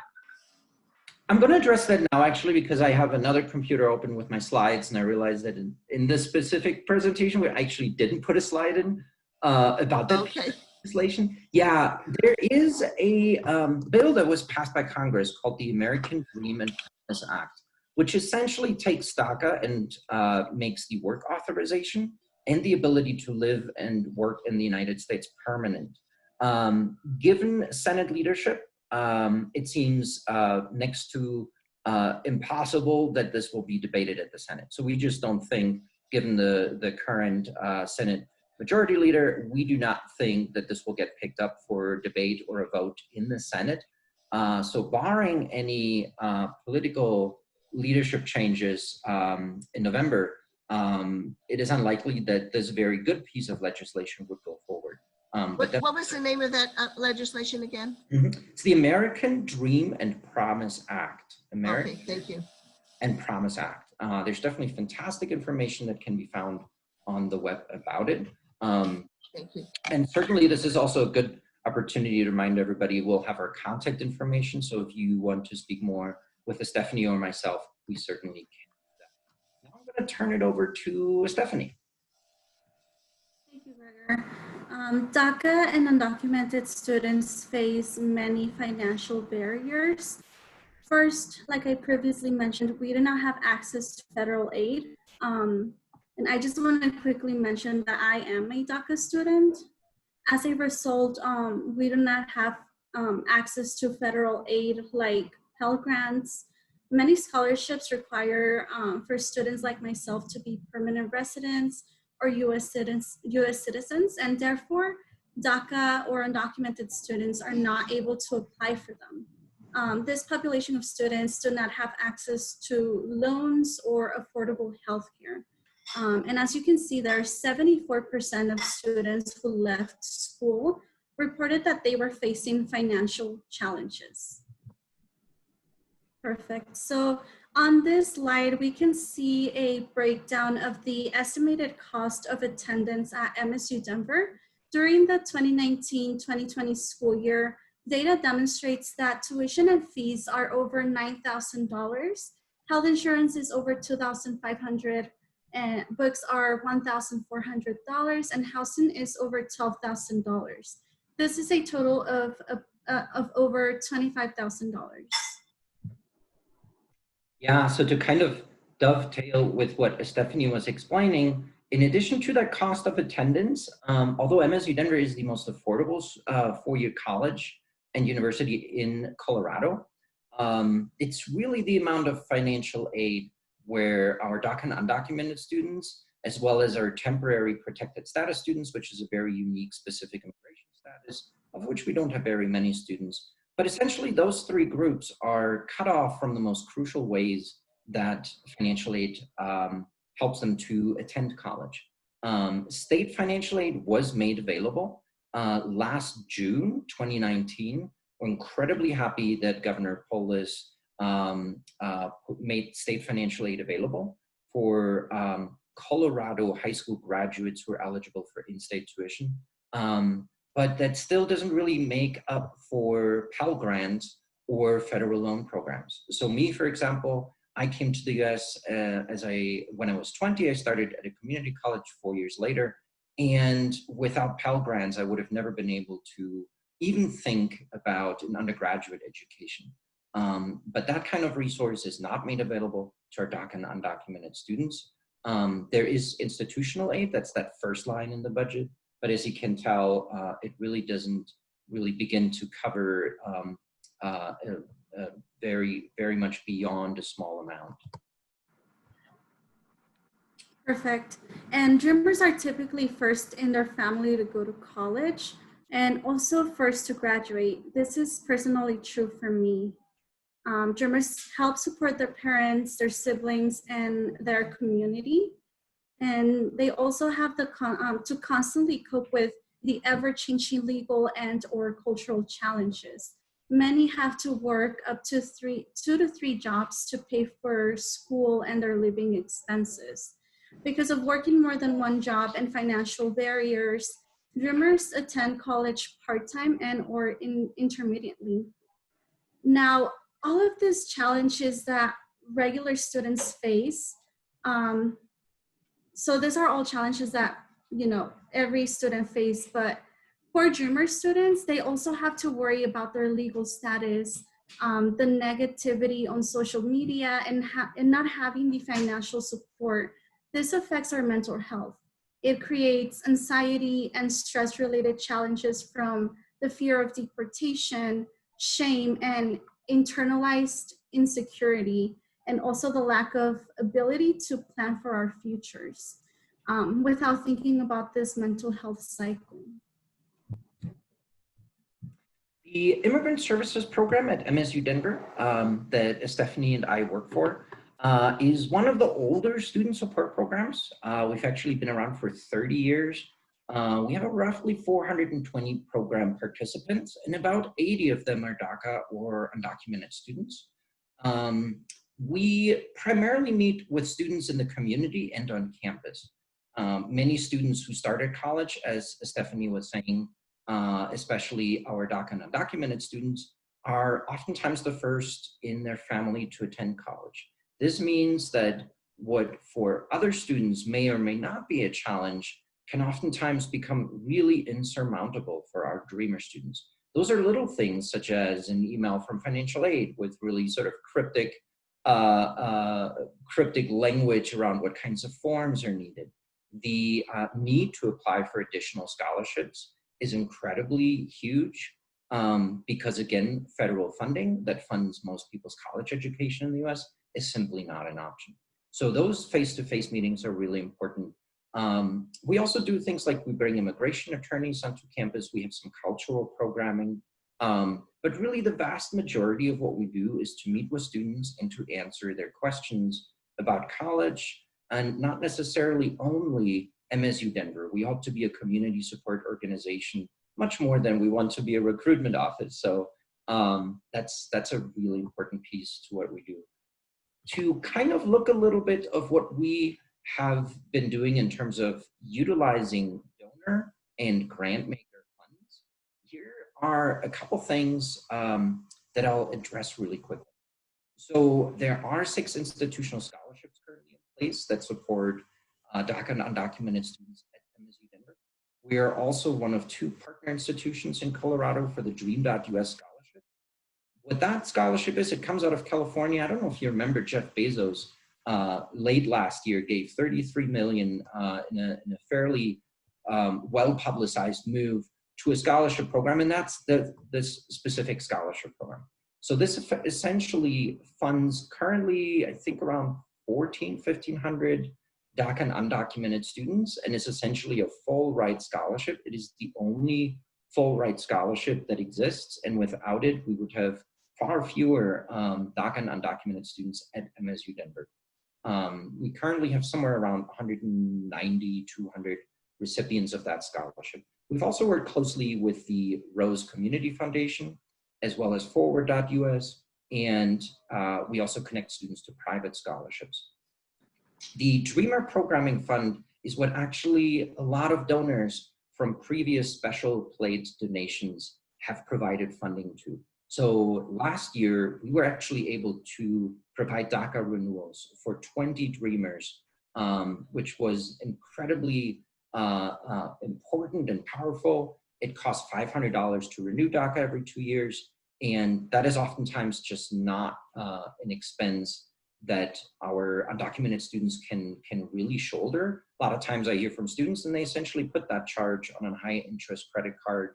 I'm going to address that now, actually, because I have another computer open with my slides, and I realized that in this specific presentation, we actually didn't put a slide in about that. Okay. Legislation. Yeah, there is a bill that was passed by Congress called the American Dream and Promise Act, which essentially takes DACA and makes the work authorization and the ability to live and work in the United States permanent. Given Senate leadership, it seems next to impossible that this will be debated at the Senate. So we just don't think, given the current Senate majority leader, we do not think that this will get picked up for debate or a vote in the Senate. So barring any political leadership changes in November, it is unlikely that this very good piece of legislation would go forward. What was the name of that legislation again? It's the American Dream and Promise Act. Okay, thank you. And Promise Act. There's definitely fantastic information that can be found on the web about it. Thank you. And certainly this is also a good opportunity to remind everybody we'll have our contact information. So if you want to speak more with Estéfani or myself, we certainly can do that. Now I'm going to turn it over to Estéfani. Thank you, Gregor. DACA and undocumented students face many financial barriers. First, like I previously mentioned, we do not have access to federal aid. And I just want to quickly mention that I am a DACA student. As a result, we do not have access to federal aid like Pell Grants. Many scholarships require for students like myself to be permanent residents or US citizens, and therefore DACA or undocumented students are not able to apply for them. This population of students do not have access to loans or affordable healthcare. And as you can see, there are 74% of students who left school reported that they were facing financial challenges. Perfect. So on this slide, we can see a breakdown of the estimated cost of attendance at MSU Denver during the 2019-2020 school year. Data demonstrates that tuition and fees are over $9,000. Health insurance is over $2,500, and books are $1,400, and housing is over $12,000. This is a total of over $25,000. Yeah, so to kind of dovetail with what Estéfani was explaining, in addition to that cost of attendance, although MSU Denver is the most affordable four-year college and university in Colorado, it's really the amount of financial aid where our DACA and undocumented students, as well as our temporary protected status students, which is a very unique specific immigration status, of which we don't have very many students. But essentially those three groups are cut off from the most crucial ways that financial aid helps them to attend college. State financial aid was made available last June 2019. We're incredibly happy that Governor Polis made state financial aid available for Colorado high school graduates who are eligible for in-state tuition. But that still doesn't really make up for Pell Grants or federal loan programs. So me, for example, I came to the US when I was 20, I started at a community college 4 years later. And without Pell Grants, I would have never been able to even think about an undergraduate education. But that kind of resource is not made available to our DACA and undocumented students. There is institutional aid, that's that first line in the budget. But as you can tell, it really doesn't really begin to cover very, very much beyond a small amount. Perfect. And dreamers are typically first in their family to go to college and also first to graduate. This is personally true for me. Dreamers help support their parents, their siblings, and their community. And they also have to constantly cope with the ever-changing legal and or cultural challenges. Many have to work up to 2 to 3 jobs to pay for school and their living expenses. Because of working more than one job and financial barriers, dreamers attend college part-time and or intermittently. Now, all of these challenges that regular students face, so these are all challenges that, you know, every student face, but for dreamer students, they also have to worry about their legal status, the negativity on social media, and not having the financial support, this affects our mental health. It creates anxiety and stress-related challenges from the fear of deportation, shame, and internalized insecurity, and also the lack of ability to plan for our futures without thinking about this mental health cycle. The Immigrant Services program at MSU Denver that Estéfani and I work for is one of the older student support programs. We've actually been around for 30 years. We have roughly 420 program participants, and about 80 of them are DACA or undocumented students. We primarily meet with students in the community and on campus. Many students who started college, as Estéfani was saying, especially our DACA and undocumented students, are oftentimes the first in their family to attend college. This means that what for other students may or may not be a challenge can oftentimes become really insurmountable for our dreamer students. Those are little things such as an email from financial aid with really sort of cryptic language around what kinds of forms are needed. The need to apply for additional scholarships is incredibly huge because, again, federal funding that funds most people's college education in the US is simply not an option. So those face-to-face meetings are really important. We also do things like we bring immigration attorneys onto campus. We have some cultural programming. But really the vast majority of what we do is to meet with students and to answer their questions about college, and not necessarily only MSU Denver. We hope to be a community support organization much more than we want to be a recruitment office. So that's a really important piece to what we do. To kind of look a little bit of what we have been doing in terms of utilizing donor and grant maker funds, here are a couple things that I'll address really quickly. So there are 6 institutional scholarships currently in place that support DACA and undocumented students at MSU Denver. We are also one of 2 partner institutions in Colorado for the Dream.US scholarship. What that scholarship is, it comes out of California. I don't know if you remember Jeff Bezos late last year gave $33 million in a fairly well-publicized move to a scholarship program, and that's this specific scholarship program. So this essentially funds currently, I think, around 1,500 DACA and undocumented students, and it's essentially a full ride scholarship. It is the only full ride scholarship that exists, and without it, we would have far fewer DACA and undocumented students at MSU Denver. We currently have somewhere around 190, 200 recipients of that scholarship. We've also worked closely with the Rose Community Foundation, as well as Forward.us, and we also connect students to private scholarships. The Dreamer Programming Fund is what actually a lot of donors from previous special pledge donations have provided funding to. So last year, we were actually able to provide DACA renewals for 20 Dreamers, which was incredibly important and powerful. It costs $500 to renew DACA every 2 years, and that is oftentimes just not an expense that our undocumented students can really shoulder. A lot of times I hear from students and they essentially put that charge on a high interest credit card.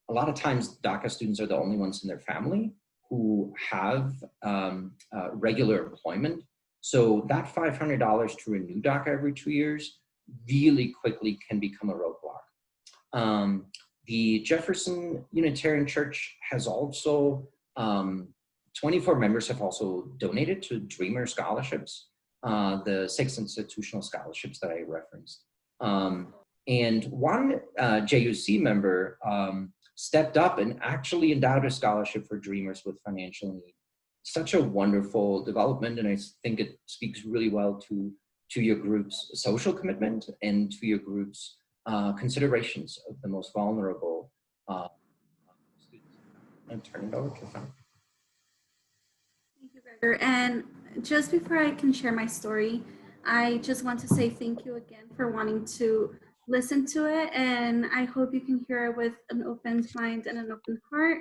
A lot of times DACA students are the only ones in their family who have regular employment. So that $500 to renew DACA every 2 years really quickly can become a roadblock. The Jefferson Unitarian Church has also, 24 members have also donated to Dreamer scholarships, the 6 institutional scholarships that I referenced. And one JUC member stepped up and actually endowed a scholarship for Dreamers with financial need. Such a wonderful development, and I think it speaks really well to your group's social commitment and to your group's considerations of the most vulnerable students. I'm turning it over to Fanny. Thank you, Gregor. And just before I can share my story, I just want to say thank you again for wanting to listen to it, and I hope you can hear it with an open mind and an open heart.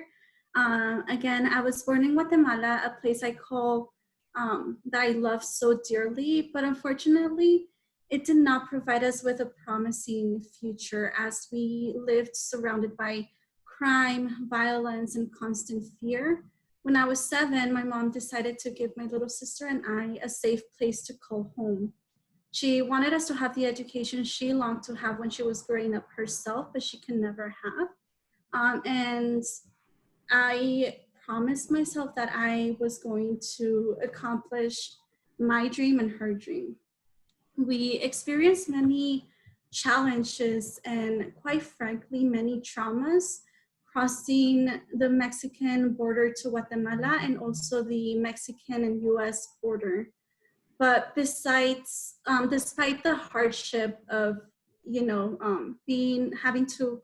Again, I was born in Guatemala, a place I call, that I love so dearly, but unfortunately, it did not provide us with a promising future as we lived surrounded by crime, violence, and constant fear. When I was 7, my mom decided to give my little sister and I a safe place to call home. She wanted us to have the education she longed to have when she was growing up herself, but she could never have. And I promised myself that I was going to accomplish my dream and her dream. We experienced many challenges and, quite frankly, many traumas crossing the Mexican border to Guatemala and also the Mexican and US border. But despite the hardship of, having to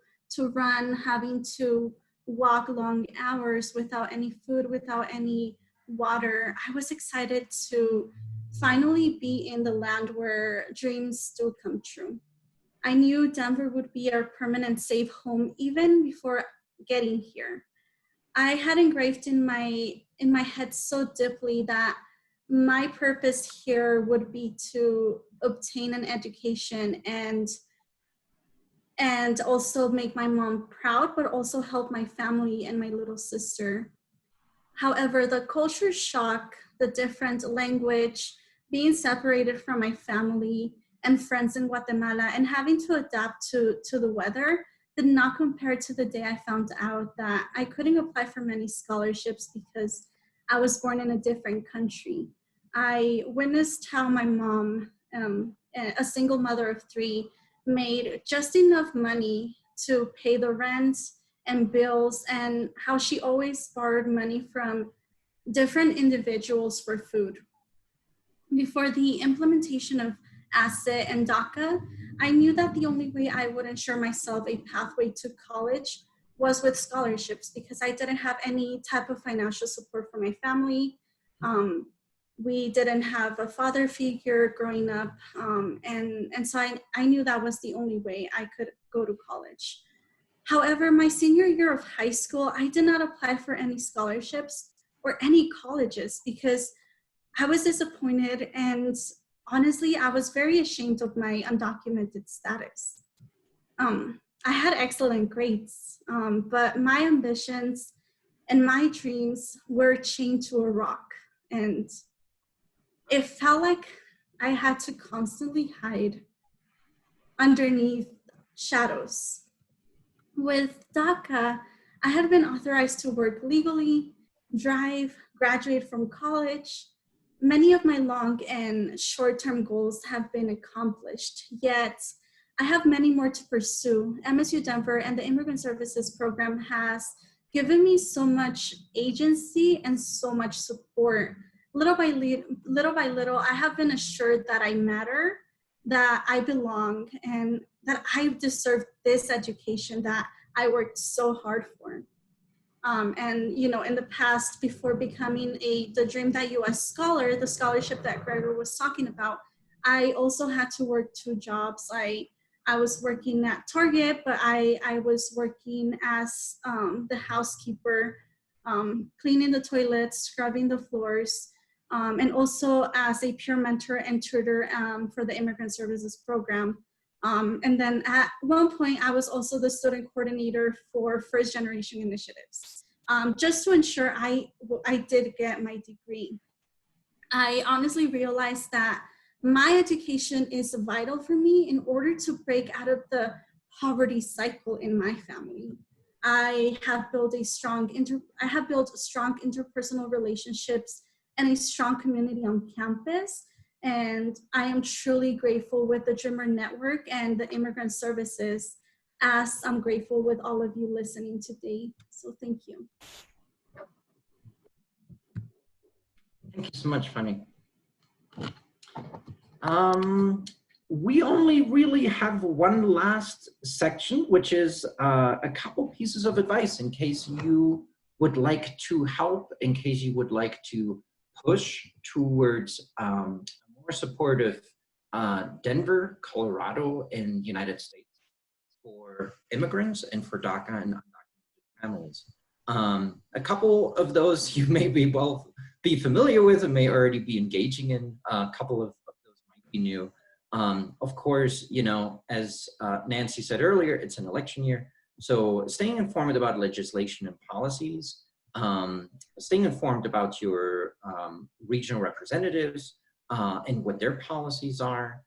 run, having to walk long hours without any food, without any water, I was excited to finally be in the land where dreams still come true. I knew Denver would be our permanent safe home even before getting here. I had engraved in my head so deeply that my purpose here would be to obtain an education and also make my mom proud, but also help my family and my little sister. However, the culture shock, the different language, being separated from my family and friends in Guatemala, and having to adapt to the weather did not compare to the day I found out that I couldn't apply for many scholarships because I was born in a different country. I witnessed how my mom, a single mother of 3, made just enough money to pay the rent and bills, and how she always borrowed money from different individuals for food. Before the implementation of ASSET and DACA, I knew that the only way I would ensure myself a pathway to college was with scholarships, because I didn't have any type of financial support for my family. We didn't have a father figure growing up, and so I knew that was the only way I could go to college. However, my senior year of high school, I did not apply for any scholarships or any colleges because I was disappointed, and honestly, I was very ashamed of my undocumented status. I had excellent grades, but my ambitions and my dreams were chained to a rock, and it felt like I had to constantly hide underneath shadows. With DACA, I had been authorized to work legally, drive, graduate from college. Many of my long and short-term goals have been accomplished, yet I have many more to pursue. MSU Denver and the Immigrant Services program has given me so much agency and so much support. Little by little, I have been assured that I matter, that I belong, and that I deserve this education that I worked so hard for. And in the past, before becoming the Dream That US Scholar, the scholarship that Gregor was talking about, I also had to work 2 jobs. I was working at Target, but I was working as the housekeeper, cleaning the toilets, scrubbing the floors, and also as a peer mentor and tutor for the Immigrant Services program. And then at one point, I was also the student coordinator for First Generation Initiatives, just to ensure I did get my degree. I honestly realized that my education is vital for me in order to break out of the poverty cycle in my family. I have built strong interpersonal relationships and a strong community on campus. And I am truly grateful with the Dreamer Network and the Immigrant Services, as I'm grateful with all of you listening today. So thank you. Thank you so much, Fanny. We only really have one last section, which is a couple pieces of advice in case you would like to help, in case you would like to push towards more supportive Denver, Colorado, and United States for immigrants and for DACA and undocumented families. A couple of those you may be familiar with and may already be engaging in. A couple of those might be new. Of course, you know, as Nancy said earlier, it's an election year. So staying informed about legislation and policies, staying informed about your regional representatives and what their policies are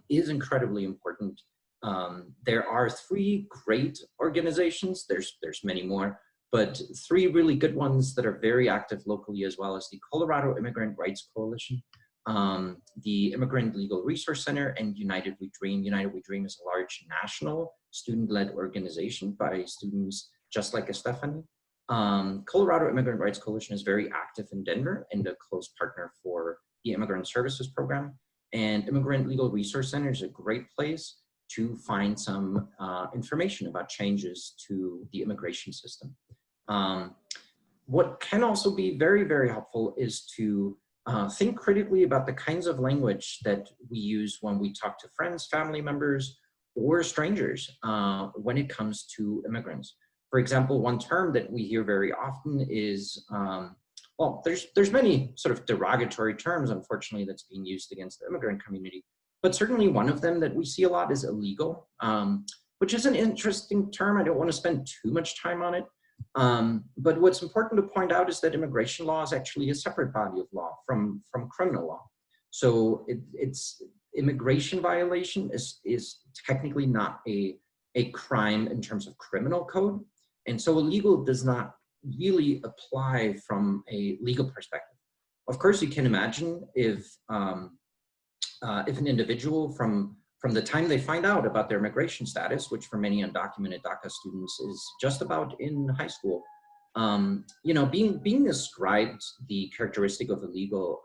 is incredibly important. There are 3 great organizations, there's many more, but 3 really good ones that are very active locally, as well as the Colorado Immigrant Rights Coalition, the Immigrant Legal Resource Center, and United We Dream. United We Dream is a large national student-led organization by students just like Estéfani. Colorado Immigrant Rights Coalition is very active in Denver and a close partner for the Immigrant Services program. And Immigrant Legal Resource Center is a great place to find some information about changes to the immigration system. What can also be very, very helpful is to think critically about the kinds of language that we use when we talk to friends, family members, or strangers when it comes to immigrants. For example, one term that we hear very often is, well, there's many sort of derogatory terms, unfortunately, that's being used against the immigrant community, but certainly one of them that we see a lot is illegal, which is an interesting term. I don't want to spend too much time on it. But what's important to point out is that immigration law is actually a separate body of law from criminal law. So it's immigration violation is technically not a crime in terms of criminal code. And so illegal does not really apply from a legal perspective. Of course, you can imagine if an individual from the time they find out about their immigration status, which for many undocumented DACA students is just about in high school, you know, being ascribed the characteristic of illegal,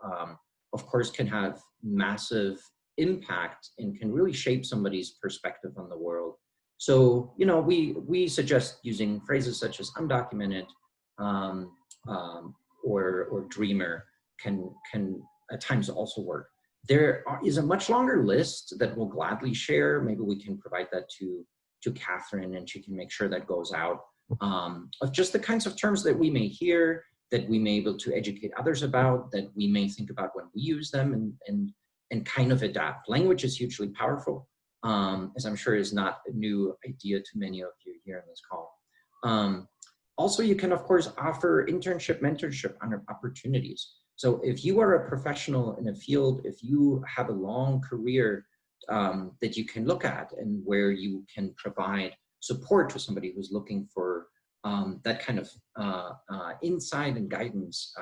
of course, can have massive impact and can really shape somebody's perspective on the world. So, you know, we suggest using phrases such as undocumented or dreamer can at times also work. There is a much longer list that we'll gladly share. Maybe we can provide that to Catherine and she can make sure that goes out, of just the kinds of terms that we may hear, that we may be able to educate others about, that we may think about when we use them and kind of adapt. Language is hugely powerful, as I'm sure is not a new idea to many of you here on this call. Also, you can, of course, offer internship, mentorship opportunities. So if you are a professional in a field, if you have a long career that you can look at and where you can provide support to somebody who's looking for that kind of insight and guidance,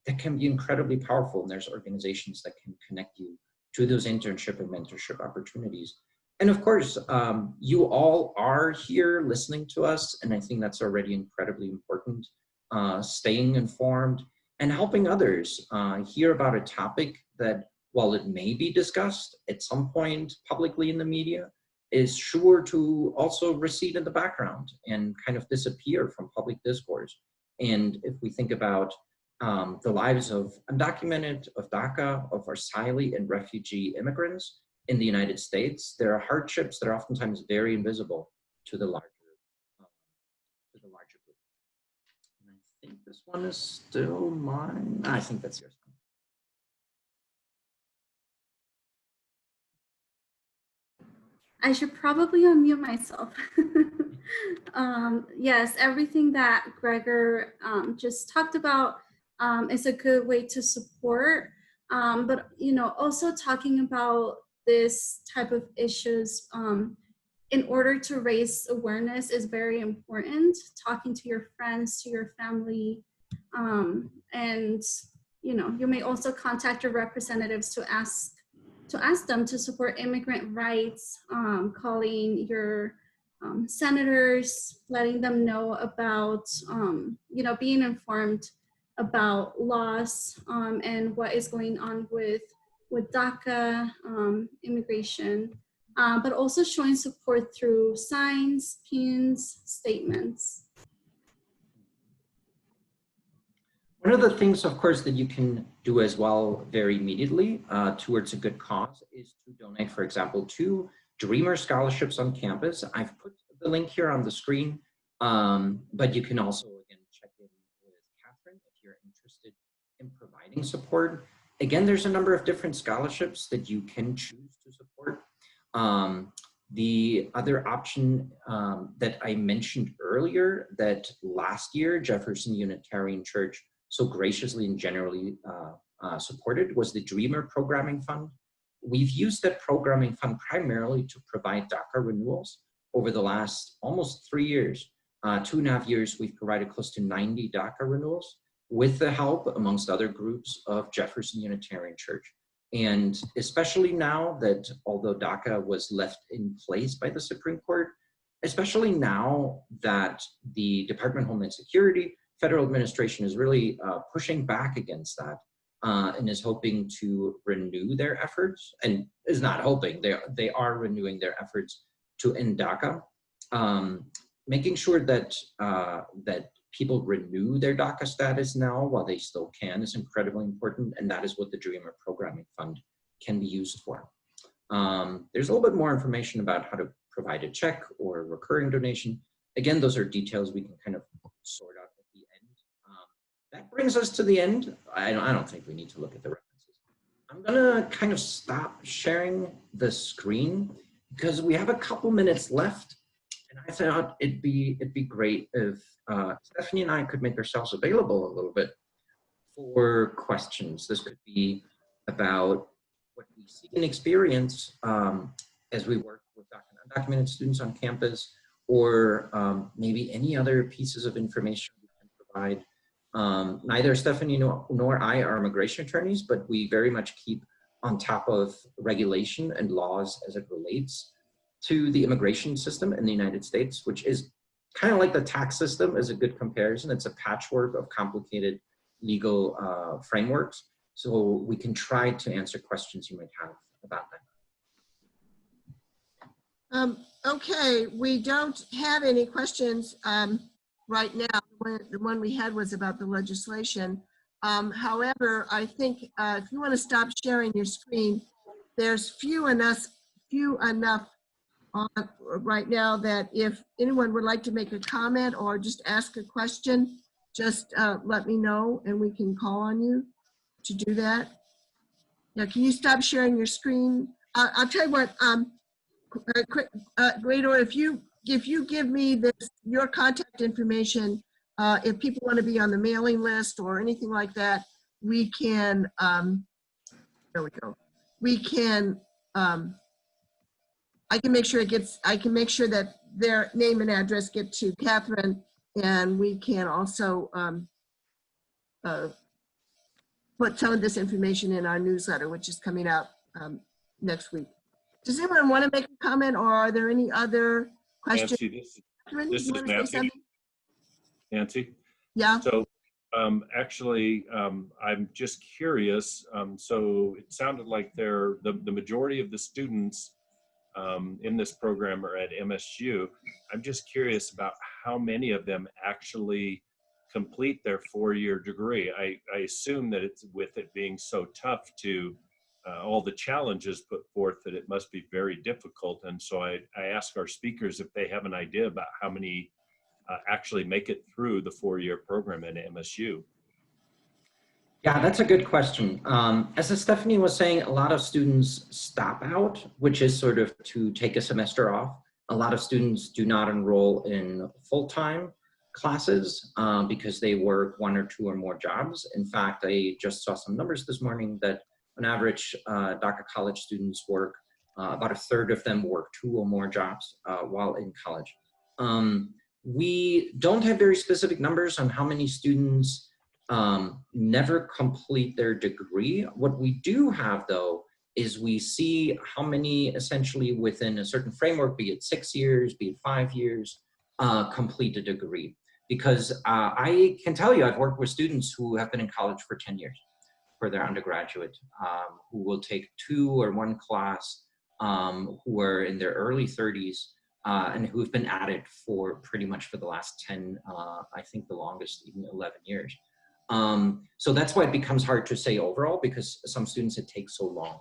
that can be incredibly powerful. And there's organizations that can connect you to those internship and mentorship opportunities. And of course, you all are here listening to us, and I think that's already incredibly important, staying informed and helping others hear about a topic that, while it may be discussed at some point publicly in the media, is sure to also recede in the background and kind of disappear from public discourse. And if we think about the lives of undocumented, of DACA, of asylee and refugee immigrants in the United States, there are hardships that are oftentimes very invisible to the larger group. And I think this one is still mine. I think that's yours. I should probably unmute myself. Yes, everything that Gregor just talked about is a good way to support. But you know, also talking about this type of issues in order to raise awareness is very important. Talking to your friends, to your family, and you know, you may also contact your representatives to ask them to support immigrant rights, calling your senators, letting them know about, you know, being informed about laws and what is going on with DACA, immigration, but also showing support through signs, pins, statements. One of the things, of course, that you can do as well very immediately towards a good cause is to donate, for example, to Dreamer scholarships on campus. I've put the link here on the screen, but you can also, again, in providing support. Again, there's a number of different scholarships that you can choose to support. The other option that I mentioned earlier, that last year Jefferson Unitarian Church so graciously and generally supported, was the Dreamer Programming Fund. We've used that programming fund primarily to provide DACA renewals over the last almost 3 years. 2.5 years, we've provided close to 90 DACA renewals with the help, amongst other groups, of Jefferson Unitarian Church. And especially now that, although DACA was left in place by the Supreme Court, especially now that the Department of Homeland Security, federal administration is really pushing back against that and is hoping to renew their efforts, and is not hoping, they are renewing their efforts to end DACA. Making sure that, that people renew their DACA status now while they still can is incredibly important, and that is what the Dreamer Programming Fund can be used for. There's a little bit more information about how to provide a check or a recurring donation. Again, those are details we can kind of sort out at the end. That brings us to the end. I don't think we need to look at the references. I'm gonna kind of stop sharing the screen because we have a couple minutes left. And I thought it'd be great if Stephanie and I could make ourselves available a little bit for questions. This could be about what we see and experience as we work with undocumented students on campus, or maybe any other pieces of information we can provide. Neither Stephanie nor I are immigration attorneys, but we very much keep on top of regulation and laws as it relates to the immigration system in the United States, which is kind of like the tax system is a good comparison. It's a patchwork of complicated legal frameworks. So we can try to answer questions you might have about that. Okay, we don't have any questions right now. The one we had was about the legislation. However, I think if you want to stop sharing your screen, there's few enough on right now that if anyone would like to make a comment or just ask a question, just let me know and we can call on you to do that. Now, can you stop sharing your screen? I'll tell you what, Gregor, if you give me your contact information, if people want to be on the mailing list or anything like that, we can, there we go. We can, I can make sure that their name and address get to Catherine, and we can also put some of this information in our newsletter, which is coming out next week. Does anyone want to make a comment, or are there any other questions? Nancy, this is Nancy. Nancy? Yeah. So actually, I'm just curious. So it sounded like the majority of the students in this program are at MSU. I'm just curious about how many of them actually complete their 4-year degree. I assume that it's, with it being so tough to all the challenges put forth, that it must be very difficult. And so I ask our speakers if they have an idea about how many actually make it through the 4-year program at MSU. Yeah, that's a good question. As Stephanie was saying, a lot of students stop out, which is sort of to take a semester off. A lot of students do not enroll in full-time classes because they work 1 or 2 or more jobs. In fact, I just saw some numbers this morning that on average, DACA college students work, about 1/3 of them work 2 or more jobs while in college. We don't have very specific numbers on how many students never complete their degree. What we do have, though, is we see how many essentially within a certain framework, be it 6 years, be it 5 years, complete a degree. Because I can tell you, I've worked with students who have been in college for 10 years for their undergraduate, who will take 2 or 1 class, who are in their early 30s, and who have been at it for pretty much for the last 10, I think the longest, even 11 years. So that's why it becomes hard to say overall, because some students it takes so long.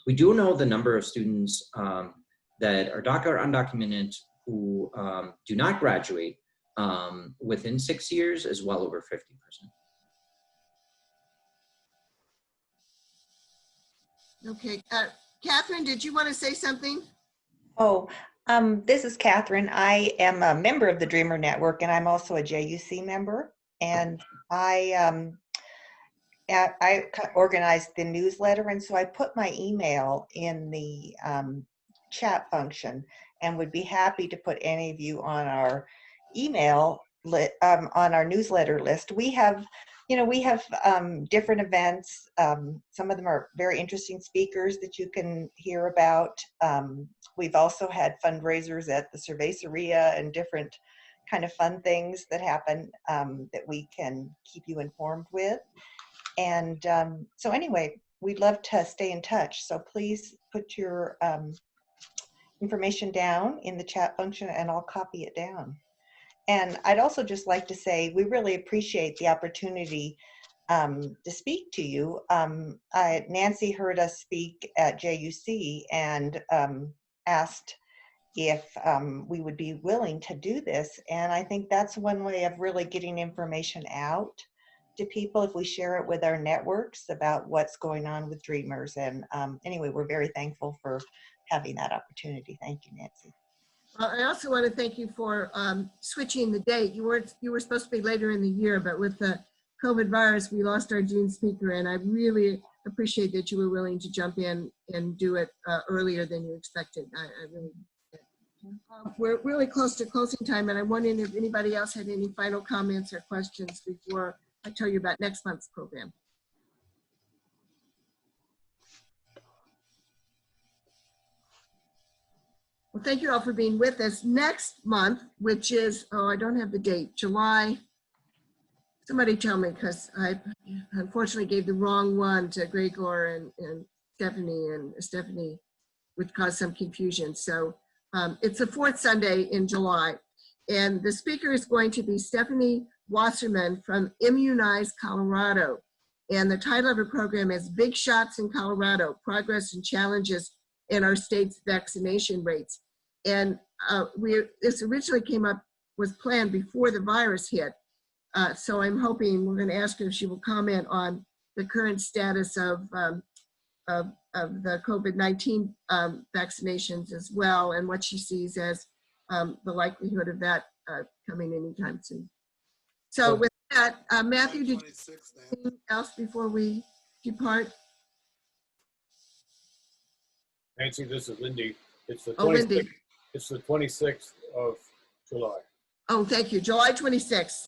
We do know the number of students that are DACA or undocumented who do not graduate within 6 years is well over 50%. Okay. Catherine, did you want to say something? Oh, this is Catherine. I am a member of the Dreamer Network, and I'm also a JUC member. And I organized the newsletter, and so I put my email in the chat function, and would be happy to put any of you on our on our newsletter list. We have, different events. Some of them are very interesting speakers that you can hear about. We've also had fundraisers at the Cerveceria and different kind of fun things that happen that we can keep you informed with. And so anyway, we'd love to stay in touch. So please put your information down in the chat function and I'll copy it down. And I'd also just like to say, we really appreciate the opportunity to speak to you. Nancy heard us speak at JUC and asked if we would be willing to do this. And I think that's one way of really getting information out to people if we share it with our networks about what's going on with Dreamers. And anyway, we're very thankful for having that opportunity. Thank you, Nancy. Well, I also want to thank you for switching the date. You were supposed to be later in the year, but with the COVID virus, we lost our June speaker, and I really appreciate that you were willing to jump in and do it earlier than you expected. I really did. We're really close to closing time, and I'm wondering if anybody else had any final comments or questions before I tell you about next month's program. Well, thank you all for being with us. Next month, which is, oh, I don't have the date, July. Somebody tell me, because I unfortunately gave the wrong one to Gregor and Stephanie, which caused some confusion. So it's the fourth Sunday in July. And the speaker is going to be Estéfani Wasserman from Immunize, Colorado. And the title of her program is Big Shots in Colorado, Progress and Challenges in Our State's Vaccination Rates. And this originally was planned before the virus hit. So I'm hoping, we're going to ask her if she will comment on the current status of the COVID-19 vaccinations as well, and what she sees as the likelihood of that coming anytime soon. So with that, Matthew, did you have anything else before we depart? Nancy, this is Lindy. It's the 26th. Oh, Lindy. It's the 26th of July. Oh, thank you. July 26th.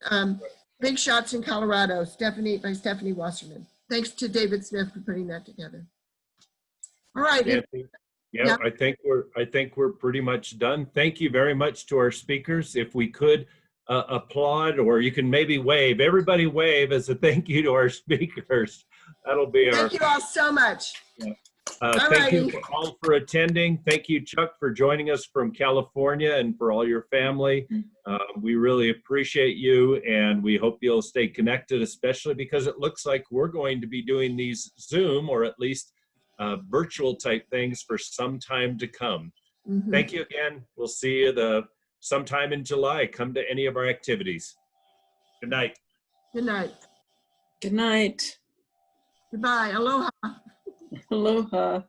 Big Shots in Colorado, by Estéfani Wasserman. Thanks to David Smith for putting that together. All right. Nancy, yeah, I think we're pretty much done. Thank you very much to our speakers. If we could applaud, or you can maybe wave. Everybody wave as a thank you to our speakers. That'll be Thank you all so much. Yeah. Thank you all for attending. Thank you, Chuck, for joining us from California, and for all your family. We really appreciate you, and we hope you'll stay connected, especially because it looks like we're going to be doing these Zoom, or at least virtual type things, for some time to come. Mm-hmm. Thank you again. We'll see you sometime in July. Come to any of our activities. Good night. Good night. Good night. Goodbye. Aloha. Aloha.